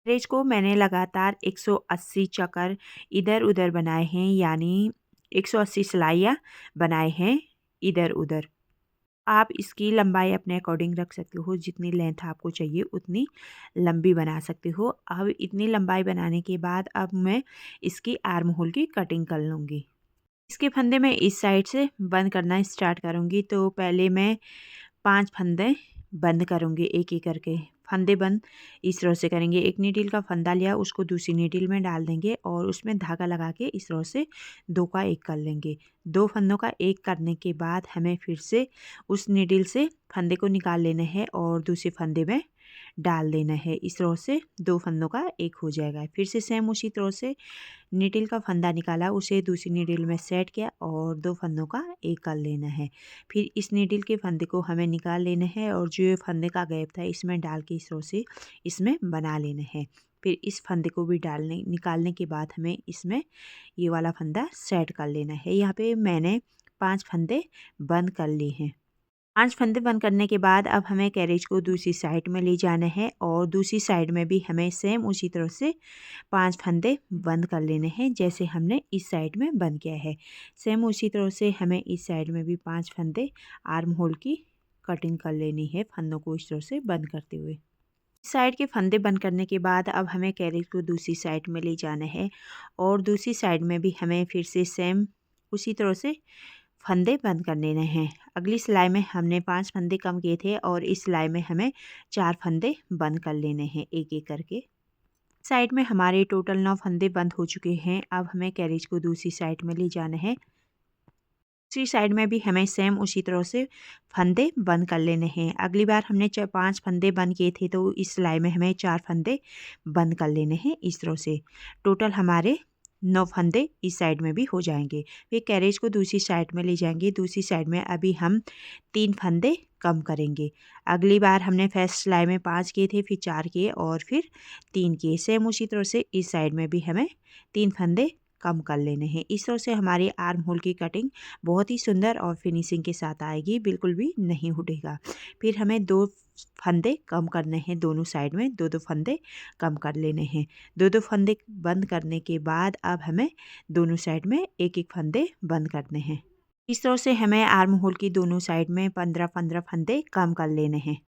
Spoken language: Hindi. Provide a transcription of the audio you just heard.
रेज को मैंने लगातार 180 चक्कर इधर उधर बनाए हैं, यानी 180 सिलाइयाँ बनाए हैं इधर उधर। आप इसकी लंबाई अपने अकॉर्डिंग रख सकते हो, जितनी लेंथ आपको चाहिए उतनी लंबी बना सकते हो। अब इतनी लंबाई बनाने के बाद अब मैं इसकी आर्म होल की कटिंग कर लूँगी। इसके फंदे मैं इस साइड से बंद करना स्टार्ट करूँगी। तो पहले मैं 5 फंदे बंद करूँगी एक एक करके। फंदे बंद इस तरह से करेंगे। एक नीडल का फंदा लिया, उसको दूसरी नीडल में डाल देंगे और उसमें धागा लगा के इस तरह से 2 का एक कर लेंगे। 2 फंदों का एक करने के बाद हमें फिर से उस नीडल से फंदे को निकाल लेना है और दूसरे फंदे में डाल देना है। इस तरह से 2 फंदों का एक हो जाएगा। फिर से सेम उसी तरह से नीडल का फंदा निकाला, उसे दूसरी नीडल में सेट किया और 2 फंदों का एक कर लेना है। फिर इस नीडल के फंदे को हमें निकाल लेना है और जो ये फंदे का गैप था इसमें डाल के इस तरह से इसमें बना लेना है। फिर इस फंदे को भी निकालने के बाद हमें इसमें ये वाला फंदा सेट कर लेना है। यहाँ पे मैंने 5 फंदे बंद कर लिए हैं। 5 फंदे बंद करने के बाद अब हमें कैरेज को दूसरी साइड में ले जाना है और दूसरी साइड में भी हमें सेम उसी तरह से 5 फंदे बंद कर लेने हैं, जैसे हमने इस साइड में बंद किया है। सेम उसी तरह से हमें इस साइड में भी 5 फंदे आर्म होल की कटिंग कर लेनी है, फंदों को इस तरह से बंद करते हुए। साइड के फंदे बंद करने के बाद अब हमें कैरेज को दूसरी साइड में ले जाना है और दूसरी साइड में भी हमें फिर से सेम उसी तरह से फंदे बंद कर लेने हैं। अगली सिलाई में हमने 5 फंदे कम किए थे और इस सिलाई में हमें 4 फंदे बंद कर लेने हैं एक एक करके। साइड में हमारे टोटल 9 फंदे बंद हो चुके हैं। अब हमें कैरेज को दूसरी साइड में ले जाना है। दूसरी साइड में भी हमें सेम उसी तरह से फंदे बंद कर लेने हैं। अगली बार हमने 5 फंदे बंद किए थे, तो इस सिलाई में हमें 4 फंदे बंद कर लेने हैं इस तरह से। टोटल हमारे 9 फंदे इस साइड में भी हो जाएंगे। फिर कैरेज को दूसरी साइड में ले जाएंगे। दूसरी साइड में अभी हम 3 फंदे कम करेंगे। अगली बार हमने फर्स्ट सिलाई में 5 किए थे, फिर 4 किए और फिर 3 किए। सेम उसी तरह से इस साइड में भी हमें 3 फंदे कम कर लेने हैं। इस तरह से हमारी आर्म होल की कटिंग बहुत ही सुंदर और फिनिशिंग के साथ आएगी, बिल्कुल भी नहीं उठेगा। फिर हमें 2 फंदे कम करने हैं, दोनों साइड में 2-2 फंदे कम कर लेने हैं। 2-2 फंदे बंद करने के बाद अब हमें दोनों साइड में 1-1 फंदे बंद करने हैं। इस तरह से हमें आर्म होल की दोनों साइड में 15-15 फंदे कम कर लेने हैं।